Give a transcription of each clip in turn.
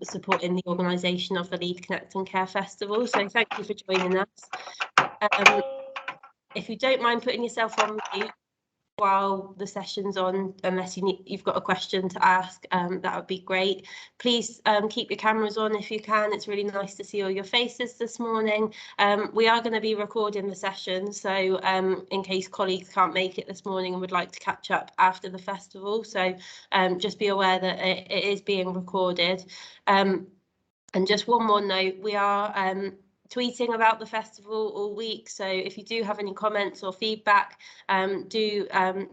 supporting the organisation of the Lead Connect and Care Festival. So thank you for joining us. If you don't mind putting yourself on mute while the session's on, unless you've got a question to ask, that would be great. Please keep your cameras on if you can. It's really nice to see all your faces this morning. We are going to be recording the session, so in case colleagues can't make it this morning and would like to catch up after the festival, so just be aware that it is being recorded. And just one more note, we are tweeting about the festival all week, so if you do have any comments or feedback, do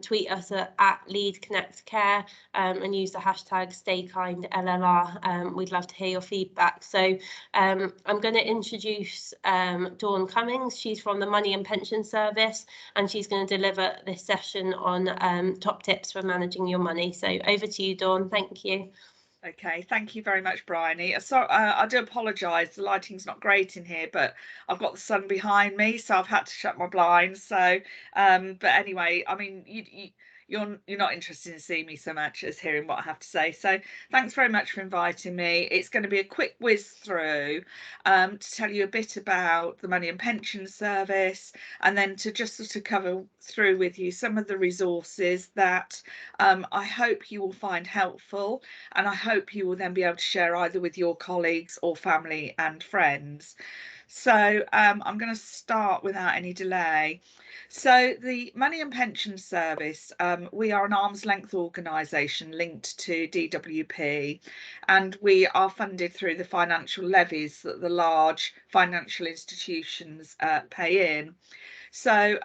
tweet us at Lead Connect Care and use the hashtag StayKindLLR. We'd love to hear your feedback. So I'm going to introduce Dawn Cummings. She's from the Money and Pension Service, and she's going to deliver this session on top tips for managing your money. So over to you, Dawn. Thank you. Okay, thank you very much, Bryony. So I do apologise, the lighting's not great in here, but I've got the sun behind me, so I've had to shut my blinds. So, but anyway, I mean, you're not interested in seeing me so much as hearing what I have to say. So thanks very much for inviting me. It's going to be a quick whiz through to tell you a bit about the Money and Pension Service, and then to just sort of cover through with you some of the resources that I hope you will find helpful, and I hope you will then be able to share either with your colleagues or family and friends. So I'm going to start without any delay. So the Money and Pension Service, we are an arm's length organisation linked to DWP, and we are funded through the financial levies that the large financial institutions pay in. So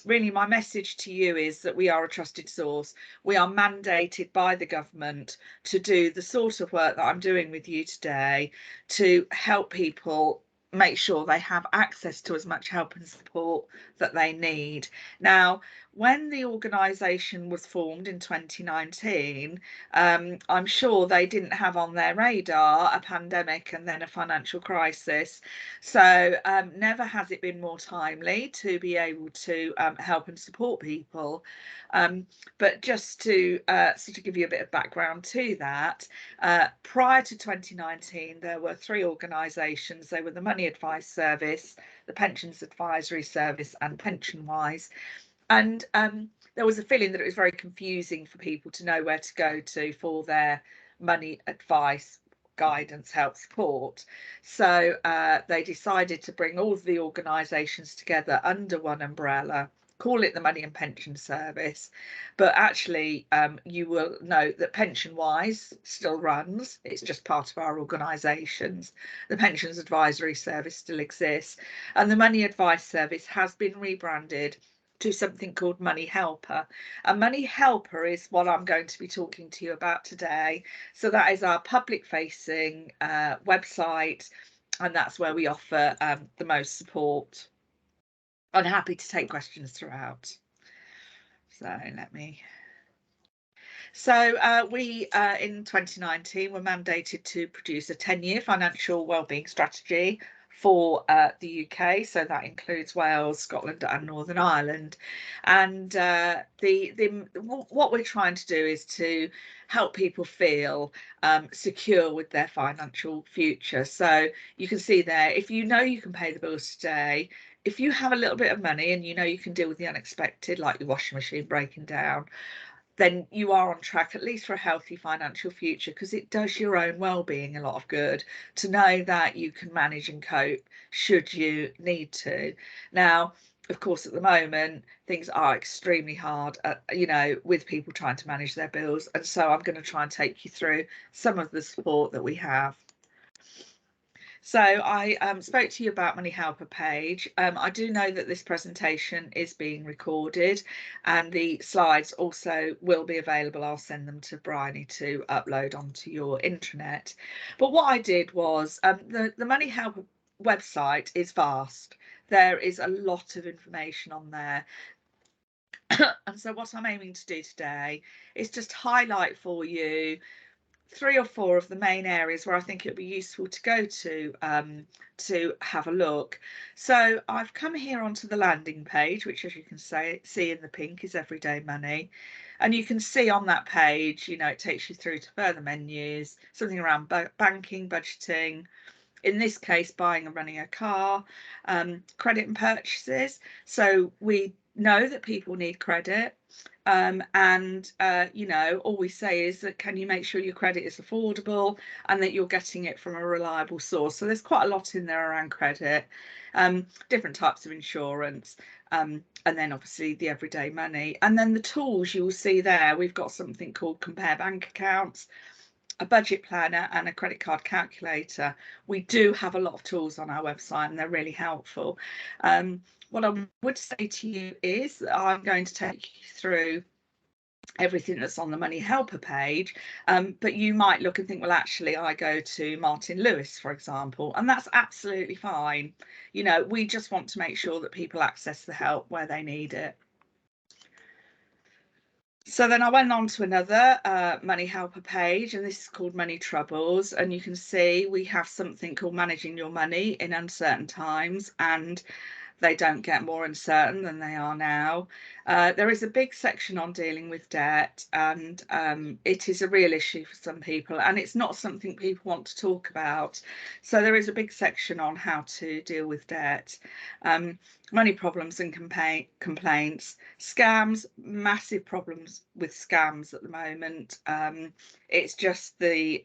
really my message to you is that we are a trusted source. We are mandated by the government to do the sort of work that I'm doing with you today to help people make sure they have access to as much help and support that they need. Now, when the organisation was formed in 2019, I'm sure they didn't have on their radar a pandemic and then a financial crisis. So never has it been more timely to be able to help and support people. But just to sort of give you a bit of background to that, prior to 2019, there were three organisations. They were the Money Advice Service, the Pensions Advisory Service, and PensionWise. And there was a feeling that it was very confusing for people to know where to go to for their money advice, guidance, help, support. So they decided to bring all of the organisations together under one umbrella, call it the Money and Pension Service. But actually, you will note that PensionWise still runs. It's just part of our organisations. The Pensions Advisory Service still exists. And the Money Advice Service has been rebranded to something called Money Helper. And Money Helper is what I'm going to be talking to you about today. So that is our public facing website, and that's where we offer the most support. I'm happy to take questions throughout. So we in 2019 were mandated to produce a 10-year financial wellbeing strategy for the UK, so that includes Wales, Scotland and Northern Ireland. And what we're trying to do is to help people feel secure with their financial future. So you can see there, if you know you can pay the bills today, if you have a little bit of money and you know you can deal with the unexpected, like your washing machine breaking down, then you are on track, at least for a healthy financial future, because it does your own well-being a lot of good to know that you can manage and cope should you need to. Now, of course, at the moment, things are extremely hard, you know, with people trying to manage their bills. And so I'm going to try and take you through some of the support that we have. So I spoke to you about Money Helper page. I do know that this presentation is being recorded and the slides also will be available. I'll send them to Bryony to upload onto your intranet. But what I did was the Money Helper website is vast. There is a lot of information on there. And so what I'm aiming to do today is just highlight for you 3 or 4 of the main areas where I think it would be useful to go to have a look. So I've come here onto the landing page, which, as you can see in the pink, is Everyday Money. And you can see on that page, you know, it takes you through to further menus, something around banking, budgeting, in this case, buying and running a car, credit and purchases. So we know that people need credit. You know, all we say is that can you make sure your credit is affordable and that you're getting it from a reliable source. So there's quite a lot in there around credit, different types of insurance, and then obviously the everyday money. And then the tools you will see there, we've got something called Compare Bank Accounts, a budget planner and a credit card calculator. We do have a lot of tools on our website and they're really helpful. What I would say to you is that I'm going to take you through everything that's on the Money Helper page, but you might look and think, well, actually I go to Martin Lewis, for example, and that's absolutely fine. You know, we just want to make sure that people access the help where they need it. So then I went on to another Money Helper page, and this is called Money Troubles, and you can see we have something called Managing Your Money in Uncertain Times, and they don't get more uncertain than they are now. There is a big section on dealing with debt, and it is a real issue for some people, and it's not something people want to talk about. So there is a big section on how to deal with debt, money problems and complaints, scams, massive problems with scams at the moment. It's just the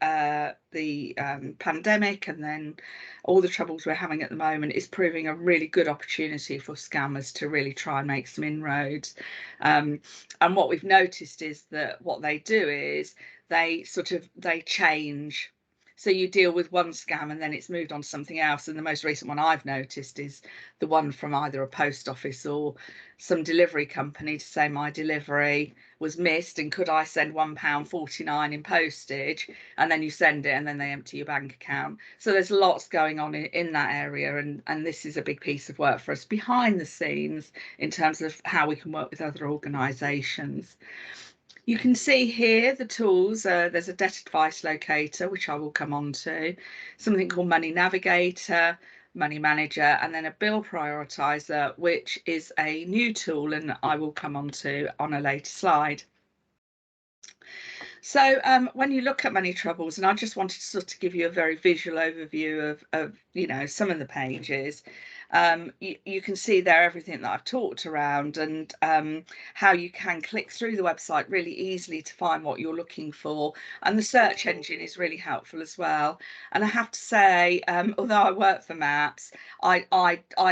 pandemic and then all the troubles we're having at the moment is proving a really good opportunity for scammers to really try and make some inroads. And what we've noticed is that what they do is they change. So you deal with one scam and then it's moved on to something else. And the most recent one I've noticed is the one from either a post office or some delivery company to say my delivery was missed and could I send £1.49 in postage, and then you send it and then they empty your bank account. So there's lots going on in that area, and this is a big piece of work for us behind the scenes in terms of how we can work with other organisations. You can see here the tools. There's a debt advice locator, which I will come on to, something called Money Navigator, Money Manager, and then a bill prioritizer, which is a new tool, and I will come on to on a later slide. So when you look at Money Troubles, and I just wanted to sort of give you a very visual overview of you know, some of the pages, you can see there everything that I've talked around, and how you can click through the website really easily to find what you're looking for, and the search engine is really helpful as well. And I have to say, although I work for Maps, I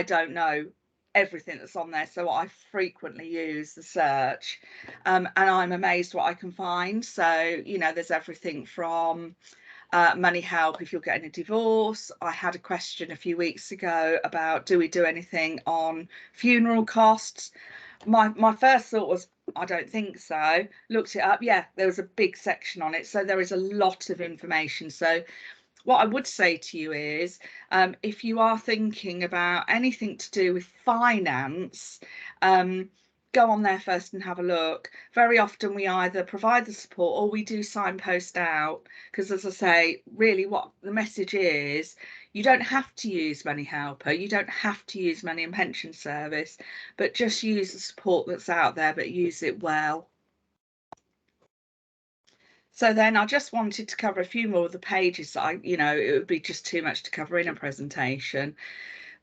don't know everything that's on there, so I frequently use the search, and I'm amazed what I can find. So you know, there's everything from money help if you're getting a divorce. I had a question a few weeks ago about, do we do anything on funeral costs? My first thought was, I don't think so. Looked it up, yeah, there was a big section on it, so there is a lot of information. So what I would say to you is, if you are thinking about anything to do with finance, go on there first and have a look. Very often we either provide the support or we do signpost out, because as I say, really what the message is, you don't have to use Money Helper, you don't have to use Money and Pension Service, but just use the support that's out there, but use it well. So then I just wanted to cover a few more of the pages that you know, it would be just too much to cover in a presentation.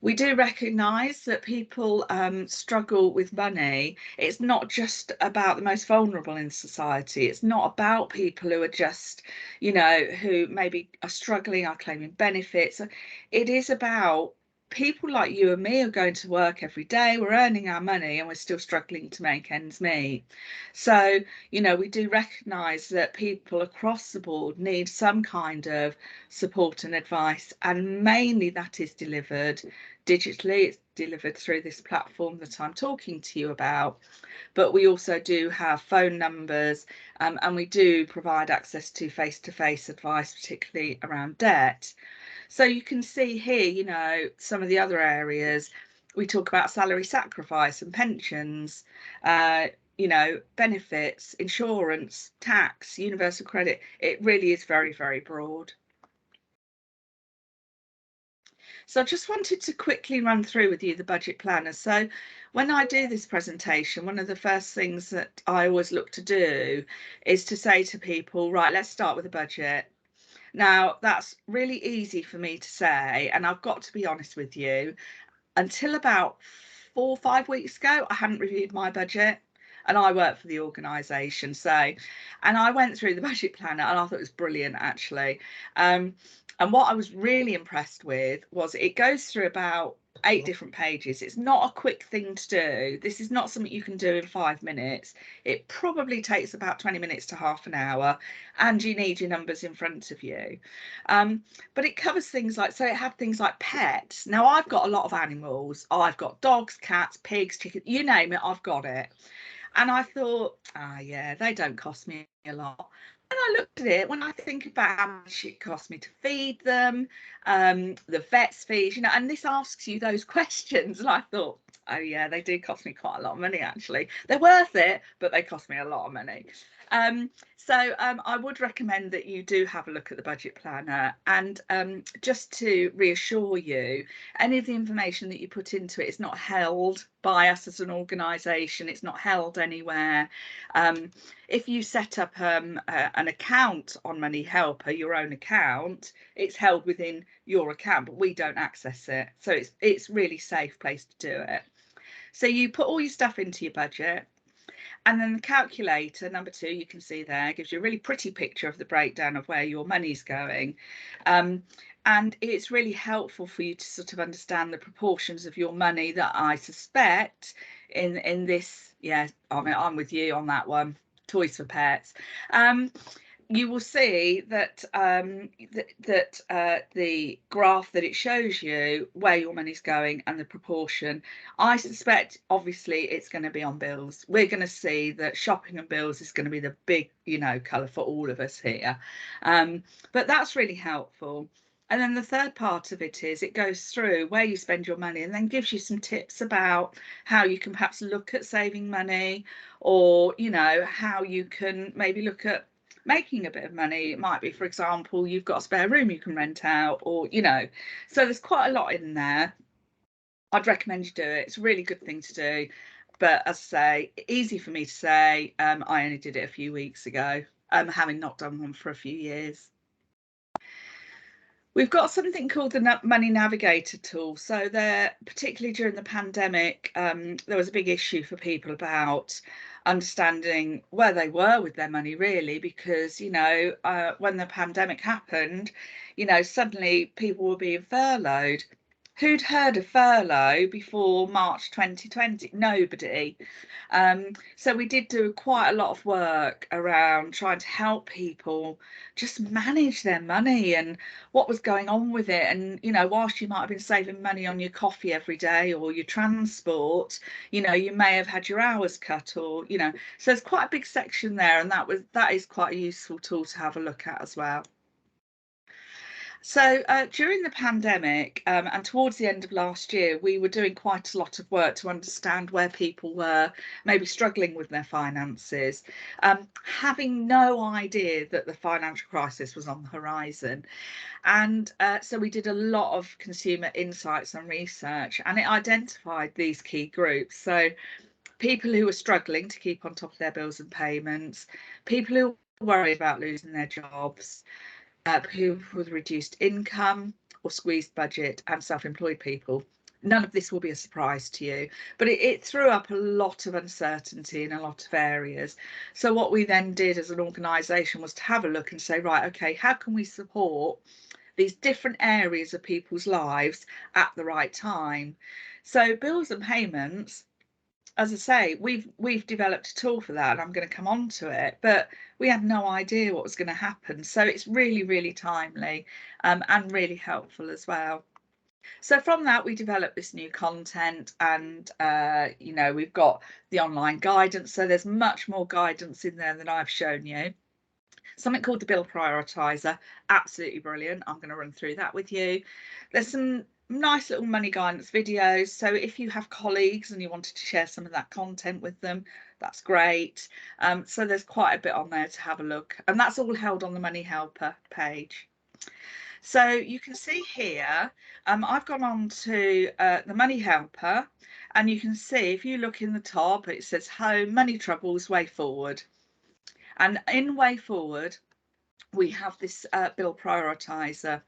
We do recognise that people struggle with money. It's not just about the most vulnerable in society. It's not about people who are just, you know, who maybe are struggling, are claiming benefits. It is about people like you and me are going to work every day, we're earning our money and we're still struggling to make ends meet. So, you know, we do recognise that people across the board need some kind of support and advice, and mainly that is delivered digitally. It's delivered through this platform that I'm talking to you about, but we also do have phone numbers, and we do provide access to face-to-face advice, particularly around debt. So you can see here, you know, some of the other areas. We talk about salary sacrifice and pensions, you know, benefits, insurance, tax, universal credit. It really is very, very broad. So I just wanted to quickly run through with you the budget planner. So when I do this presentation, one of the first things that I always look to do is to say to people, right, let's start with a budget. Now, that's really easy for me to say, and I've got to be honest with you, until about 4 or 5 weeks ago, I hadn't reviewed my budget, and I work for the organisation. So, and I went through the budget planner and I thought it was brilliant, actually. And what I was really impressed with was it goes through about 8 different pages. It's not a quick thing to do. This is not something you can do in 5 minutes. It probably takes about 20 minutes to half an hour, and you need your numbers in front of you. But it covers things like, so it had things like pets. Now, I've got a lot of animals. I've got dogs, cats, pigs, chickens, you name it, I've got it. And I thought, yeah, they don't cost me a lot. When I looked at it, when I think about how much it cost me to feed them, the vet's fees, you know, and this asks you those questions, and I thought, oh yeah, they do cost me quite a lot of money, actually. They're worth it, but they cost me a lot of money. So I would recommend that you do have a look at the budget planner, and just to reassure you, any of the information that you put into it is not held by us as an organisation. It's not held anywhere. If you set up an account on Money Helper, your own account, it's held within your account, but we don't access it. So it's really safe place to do it. So you put all your stuff into your budget. And then the calculator, number 2, you can see there, gives you a really pretty picture of the breakdown of where your money's going. And it's really helpful for you to sort of understand the proportions of your money that I suspect in this. Yeah, I mean, I'm with you on that one. Toys for pets. You will see that the graph that it shows you where your money's going and the proportion. I suspect, obviously, it's going to be on bills. We're going to see that shopping and bills is going to be the big, you know, colour for all of us here. But that's really helpful. And then the third part of it is it goes through where you spend your money and then gives you some tips about how you can perhaps look at saving money, or, you know, how you can maybe look at making a bit of money. It might be, for example, you've got a spare room you can rent out, or, you know, so there's quite a lot in there. I'd recommend you do it. It's a really good thing to do, but as I say, easy for me to say. I only did it a few weeks ago, having not done one for a few years. We've got something called the Money Navigator tool. So there, particularly during the pandemic, there was a big issue for people about understanding where they were with their money, really, because, you know, when the pandemic happened, you know, suddenly people were being furloughed. Who'd heard of furlough before March 2020? Nobody. So we did do quite a lot of work around trying to help people just manage their money and what was going on with it. And, you know, whilst you might have been saving money on your coffee every day or your transport, you know, you may have had your hours cut, or, you know, so there's quite a big section there, and that is quite a useful tool to have a look at as well. So during the pandemic and towards the end of last year, we were doing quite a lot of work to understand where people were maybe struggling with their finances, having no idea that the financial crisis was on the horizon. And so we did a lot of consumer insights and research, and it identified these key groups. So people who were struggling to keep on top of their bills and payments, people who were worried about losing their jobs, people with reduced income or squeezed budget, and self-employed people. None of this will be a surprise to you, but it threw up a lot of uncertainty in a lot of areas. So what we then did as an organisation was to have a look and say, right, okay, how can we support these different areas of people's lives at the right time? So bills and payments, as I say, we've developed a tool for that, and I'm going to come on to it, but we had no idea what was going to happen. So it's really, really timely and really helpful as well. So from that, we developed this new content, and you know, we've got the online guidance. So there's much more guidance in there than I've shown you. Something called the bill prioritizer, absolutely brilliant. I'm going to run through that with you. There's some nice little money guidance videos, so if you have colleagues and you wanted to share some of that content with them, that's great. So there's quite a bit on there to have a look, and that's all held on the Money Helper page. So you can see here, I've gone on to the Money Helper, and you can see if you look in the top, it says Home, Money Troubles, Way Forward. And in Way Forward, we have this bill prioritiser.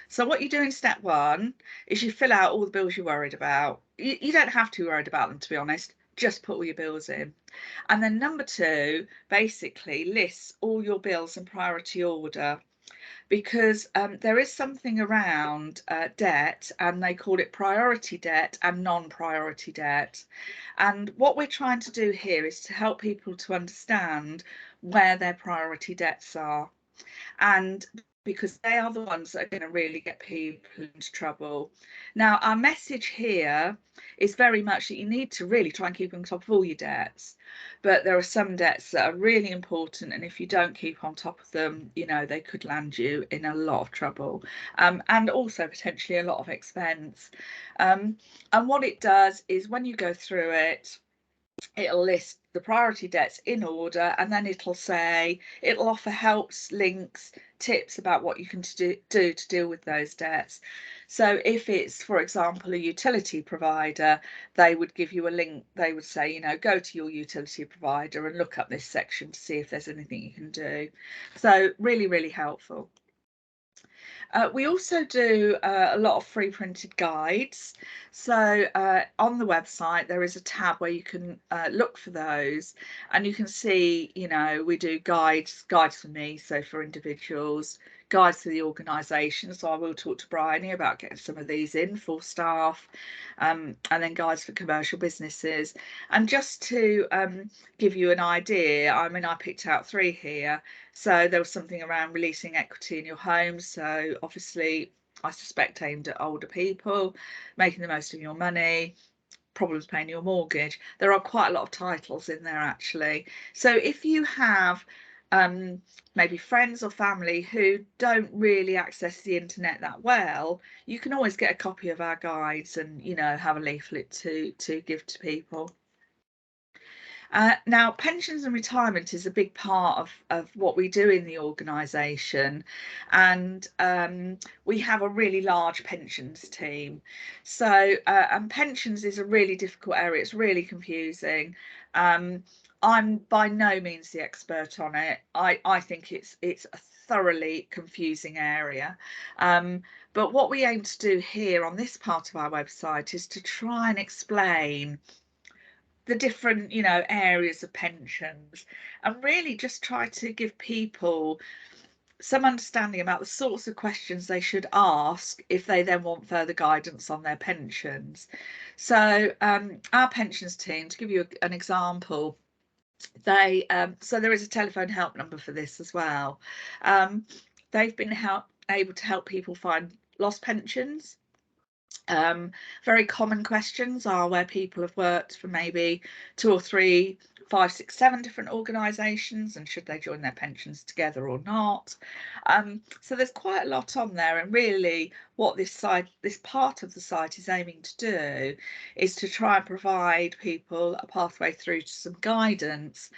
So what you do in step 1 is you fill out all the bills you're worried about. You don't have to be worried about them, to be honest. Just put all your bills in. And then number 2 basically lists all your bills in priority order, because there is something around debt, and they call it priority debt and non-priority debt. And what we're trying to do here is to help people to understand where their priority debts are, and because they are the ones that are going to really get people into trouble. Now, our message here is very much that you need to really try and keep on top of all your debts, but there are some debts that are really important, and if you don't keep on top of them, you know, they could land you in a lot of trouble, and also potentially a lot of expense. And what it does is when you go through it, it'll list the priority debts in order, and then it'll offer helps, links, tips about what you can do to deal with those debts. So if it's, for example, a utility provider, they would give you a link. They would say, you know, go to your utility provider and look up this section to see if there's anything you can do. So really, really helpful. We also do a lot of free printed guides. So on the website, there is a tab where you can look for those, and you can see, you know, we do guides for me, so for individuals, guides for the organisation. So I will talk to Bryony about getting some of these in for staff, and then guides for commercial businesses. And just to give you an idea, I mean, I picked out 3 here. So there was something around releasing equity in your home. So obviously, I suspect aimed at older people, making the most of your money, problems paying your mortgage. There are quite a lot of titles in there, actually. So if you have maybe friends or family who don't really access the internet that well, you can always get a copy of our guides and, you know, have a leaflet to give to people. Now, pensions and retirement is a big part of what we do in the organisation, and we have a really large pensions team. So, and pensions is a really difficult area. It's really confusing. I'm by no means the expert on it. I think it's a thoroughly confusing area. But what we aim to do here on this part of our website is to try and explain the different, you know, areas of pensions, and really just try to give people some understanding about the sorts of questions they should ask if they then want further guidance on their pensions. So our pensions team, to give you an example, they so there is a telephone help number for this as well. They've been able to help people find lost pensions. Very common questions are where people have worked for maybe 2 or 3, 5, 6, 7 different organisations, and should they join their pensions together or not. So there's quite a lot on there, and really what this part of the site is aiming to do is to try and provide people a pathway through to some guidance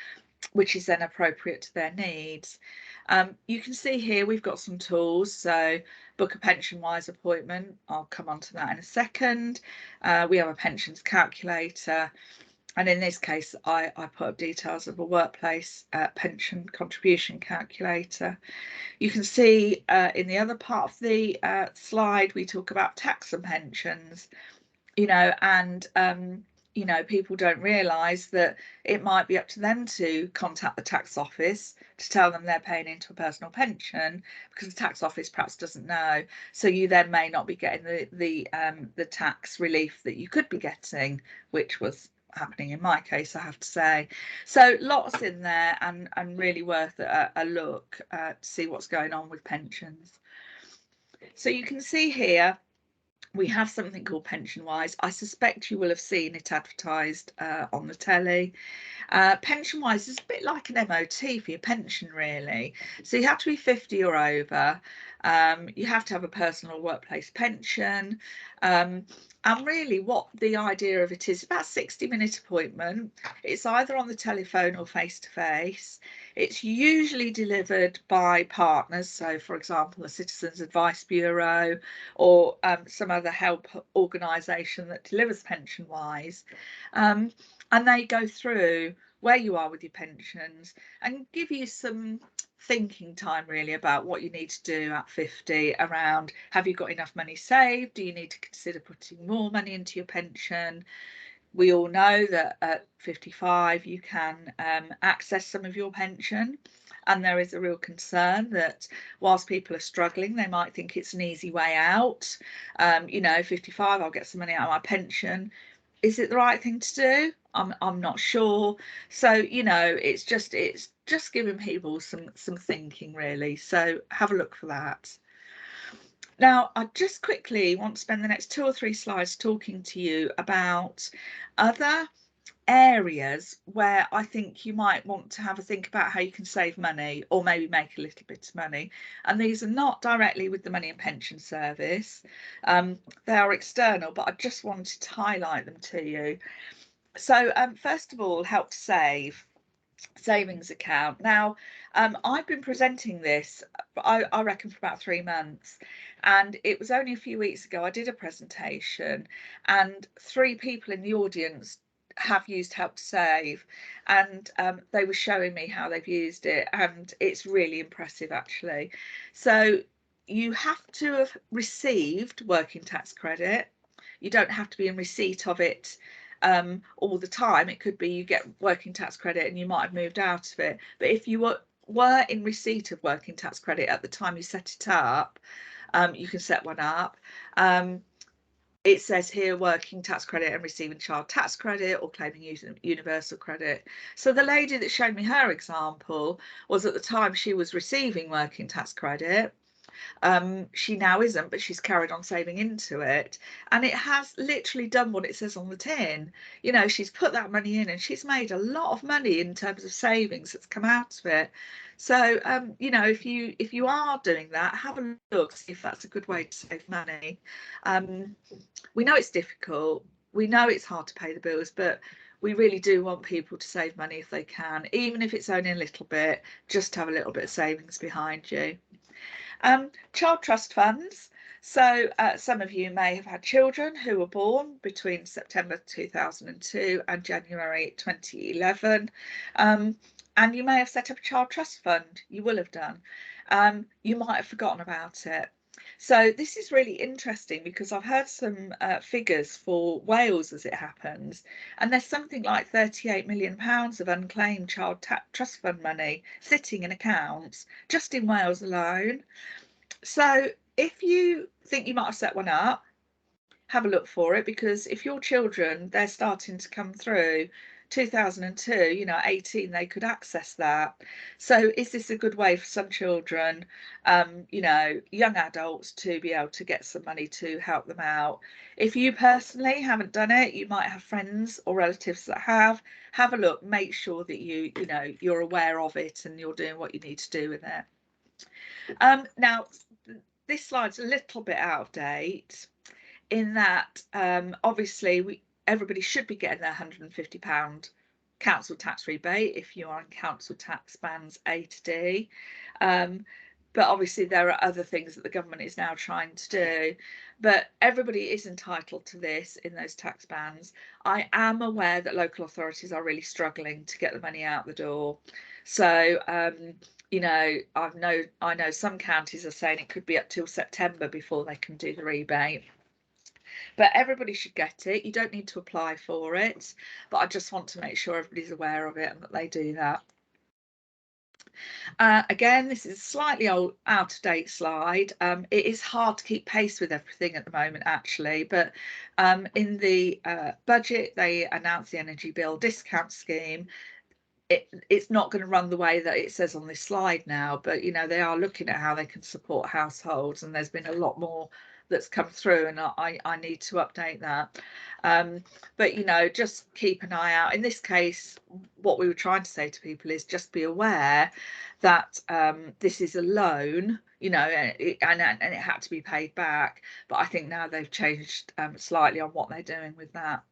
which is then appropriate to their needs. You can see here we've got some tools. So book a PensionWise appointment. I'll come on to that in a second. We have a pensions calculator. And in this case, I put up details of a workplace pension contribution calculator. You can see in the other part of the slide, we talk about tax and pensions, you know, and you know, people don't realise that it might be up to them to contact the tax office to tell them they're paying into a personal pension, because the tax office perhaps doesn't know. So you then may not be getting the tax relief that you could be getting, which was happening in my case, I have to say. So lots in there, and really worth a look to see what's going on with pensions. So you can see here we have something called PensionWise. I suspect you will have seen it advertised on the telly. PensionWise is a bit like an MOT for your pension, really. So you have to be 50 or over. You have to have a personal or workplace pension. And really what the idea of it is, about a 60-minute appointment. It's either on the telephone or face-to-face. It's usually delivered by partners, so for example the Citizens Advice Bureau or some other help organisation that delivers pension wise, and they go through where you are with your pensions and give you some thinking time really about what you need to do at 50 around, have you got enough money saved, do you need to consider putting more money into your pension. We all know that at 55 you can access some of your pension, and there is a real concern that whilst people are struggling they might think it's an easy way out. 55, I'll get some money out of my pension. Is it the right thing to do? I'm not sure. So it's just giving people some thinking really, so have a look for that. Now, I just quickly want to spend the next 2 or 3 slides talking to you about other areas where I think you might want to have a think about how you can save money or maybe make a little bit of money. And these are not directly with the Money and Pension Service. They are external, but I just wanted to highlight them to you. So first of all, Help to Save savings account. Now, I've been presenting this, I reckon, for about 3 months, and it was only a few weeks ago I did a presentation, and 3 people in the audience have used Help to Save, and they were showing me how they've used it, and it's really impressive actually. So you have to have received working tax credit. You don't have to be in receipt of it all the time. It could be you get working tax credit and you might have moved out of it, but if you were in receipt of working tax credit at the time you set it up, you can set one up. It says here working tax credit and receiving child tax credit or claiming universal credit. So the lady that showed me her example was, at the time she was receiving working tax credit. She now isn't, but she's carried on saving into it, and it has literally done what it says on the tin. She's put that money in and she's made a lot of money in terms of savings that's come out of it. So if you are doing that, have a look, see if that's a good way to save money. We know it's difficult, we know it's hard to pay the bills, but we really do want people to save money if they can, even if it's only a little bit, just have a little bit of savings behind you. Child trust funds. So some of you may have had children who were born between September 2002 and January 2011, and you may have set up a child trust fund. You will have done. You might have forgotten about it. So this is really interesting because I've heard some figures for Wales as it happens, and there's something like £38 million of unclaimed child trust fund money sitting in accounts just in Wales alone. So if you think you might have set one up, have a look for it, because if your children, they're starting to come through 2002, 18, they could access that. So is this a good way for some children, young adults, to be able to get some money to help them out? If you personally haven't done it, you might have friends or relatives that have a look, make sure that you're aware of it and you're doing what you need to do with it. Now this slide's a little bit out of date in that obviously everybody should be getting their £150 council tax rebate if you are in council tax bands A to D, but obviously there are other things that the government is now trying to do, but everybody is entitled to this in those tax bands. I am aware that local authorities are really struggling to get the money out the door, so I know some counties are saying it could be up till September before they can do the rebate. But everybody should get it. You don't need to apply for it, but I just want to make sure everybody's aware of it and that they do that. Again, this is a slightly out of date slide. It is hard to keep pace with everything at the moment actually, but in the budget they announced the energy bill discount scheme. It's not going to run the way that it says on this slide now, but they are looking at how they can support households, and there's been a lot more that's come through, and I need to update that. But just keep an eye out. In this case, what we were trying to say to people is just be aware that this is a loan, and it had to be paid back, but I think now they've changed slightly on what they're doing with that.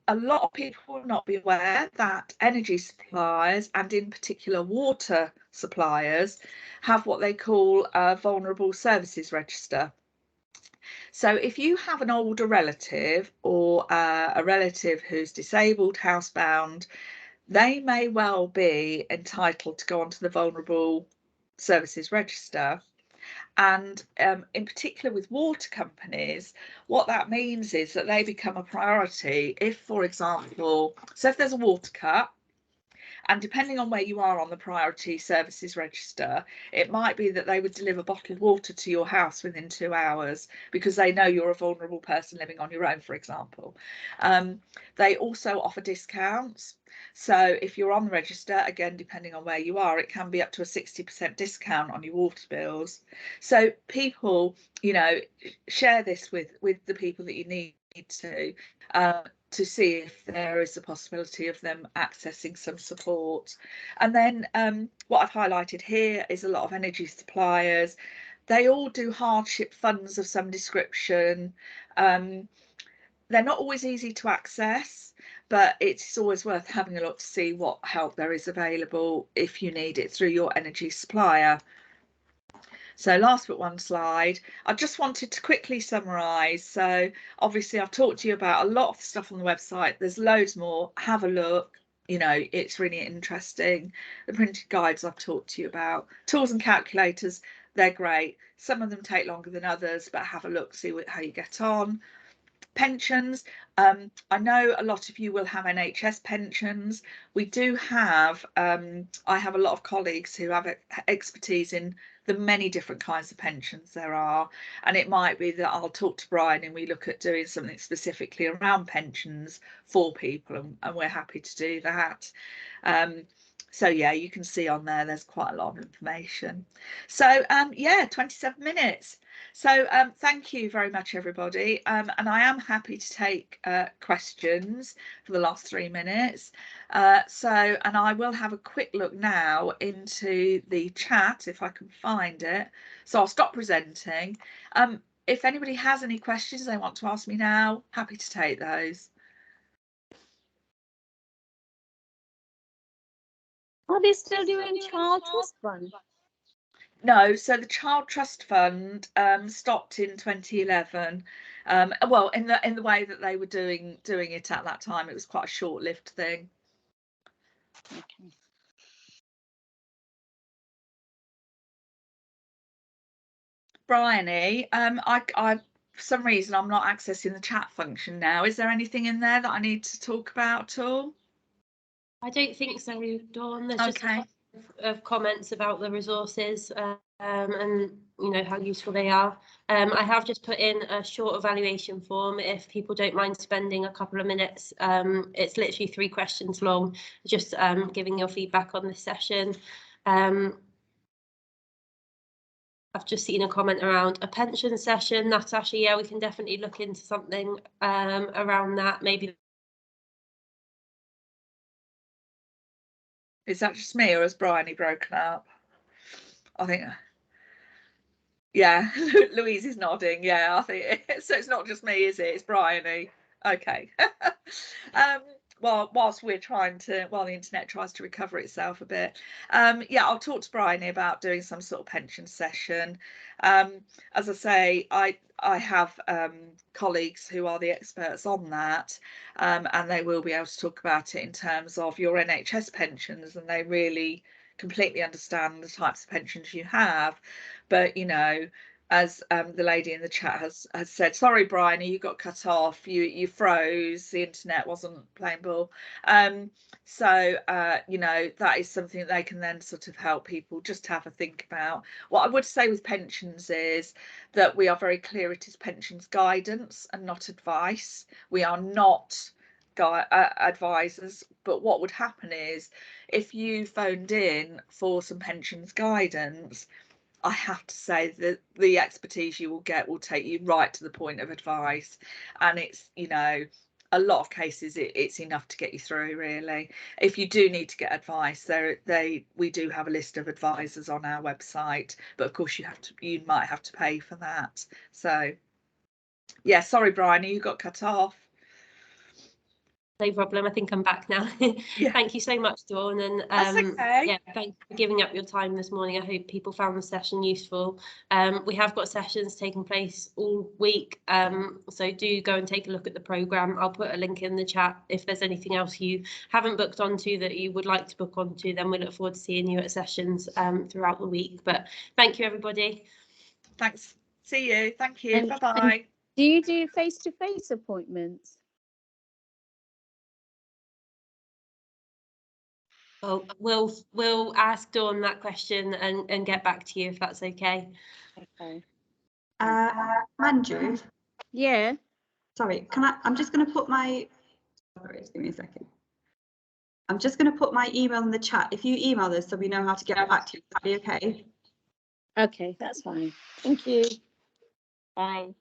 A lot of people will not be aware that energy suppliers, and in particular water suppliers, have what they call a vulnerable services register. So if you have an older relative or a relative who's disabled, housebound, they may well be entitled to go onto the vulnerable services register. And in particular with water companies, what that means is that they become a priority if, for example, so if there's a water cut, and depending on where you are on the priority services register, it might be that they would deliver bottled water to your house within 2 hours because they know you're a vulnerable person living on your own, for example. They also offer discounts. So if you're on the register, again, depending on where you are, it can be up to a 60% discount on your water bills. So people, you know, share this with the people that you need to see if there is a possibility of them accessing some support. And then what I've highlighted here is a lot of energy suppliers. They all do hardship funds of some description. They're not always easy to access, but it's always worth having a look to see what help there is available if you need it through your energy supplier. So last but one slide, I just wanted to quickly summarise. So obviously I've talked to you about a lot of the stuff on the website. There's loads more. Have a look. You know, it's really interesting. The printed guides I've talked to you about. Tools and calculators, they're great. Some of them take longer than others, but have a look, see how you get on. Pensions, I know a lot of you will have NHS pensions. We do have, I have a lot of colleagues who have expertise in the many different kinds of pensions there are, and it might be that I'll talk to Brian and we look at doing something specifically around pensions for people, and we're happy to do that. So yeah, you can see on there's quite a lot of information. So yeah, 27 minutes. So thank you very much, everybody. And I am happy to take questions for the last 3 minutes. And I will have a quick look now into the chat if I can find it. So I'll stop presenting. If anybody has any questions they want to ask me now, happy to take those. Are they still doing child trust fund? No, so the Child Trust Fund stopped in 2011. Well, in the way that they were doing it at that time, it was quite a short-lived thing. Okay. Bryony, I for some reason I'm not accessing the chat function now. Is there anything in there that I need to talk about at all? I don't think so, Dawn. There's just a Okay. couple of comments about the resources and you know how useful they are. I have just put in a short evaluation form if people don't mind spending a couple of minutes. It's literally 3 questions long, just giving your feedback on this session. I've just seen a comment around a pension session. Natasha, yeah, we can definitely look into something around that. Maybe. Is that just me, or has Bryony broken up? I think. Yeah, Louise is nodding. Yeah, I think so. It's not just me, is it? It's Bryony. Okay. Well, whilst the internet tries to recover itself a bit, yeah, I'll talk to Bryony about doing some sort of pension session. As I say, I have colleagues who are the experts on that, and they will be able to talk about it in terms of your NHS pensions, and they really completely understand the types of pensions you have. But you know, as the lady in the chat has said, sorry Bryony, you got cut off, you froze, the internet wasn't playing ball. So you know, that is something that they can then sort of help people just have a think about. What I would say with pensions is that we are very clear it is pensions guidance and not advice. We are not advisors, but what would happen is if you phoned in for some pensions guidance, I have to say that the expertise you will get will take you right to the point of advice, and it's, you know, a lot of cases it's enough to get you through. Really, if you do need to get advice, we do have a list of advisors on our website, but of course you might have to pay for that. So yeah, sorry Bryony, you got cut off. No problem. I think I'm back now. Yeah. Thank you so much, Dawn, and That's okay. yeah, thank you for giving up your time this morning. I hope people found the session useful. We have got sessions taking place all week, so do go and take a look at the programme. I'll put a link in the chat. If there's anything else you haven't booked onto that you would like to book onto, then we look forward to seeing you at sessions throughout the week. But thank you, everybody. Thanks. See you. Thank you. And- Bye-bye. Do you do face-to-face appointments? Oh, we'll ask Dawn that question and get back to you if that's okay. Okay. Manju, Yeah. sorry, I'm just going to put my, sorry, just give me a second. I'm just going to put my email in the chat. If you email us so we know how to get back to you, that'd be okay. Okay, that's fine. Thank you. Bye.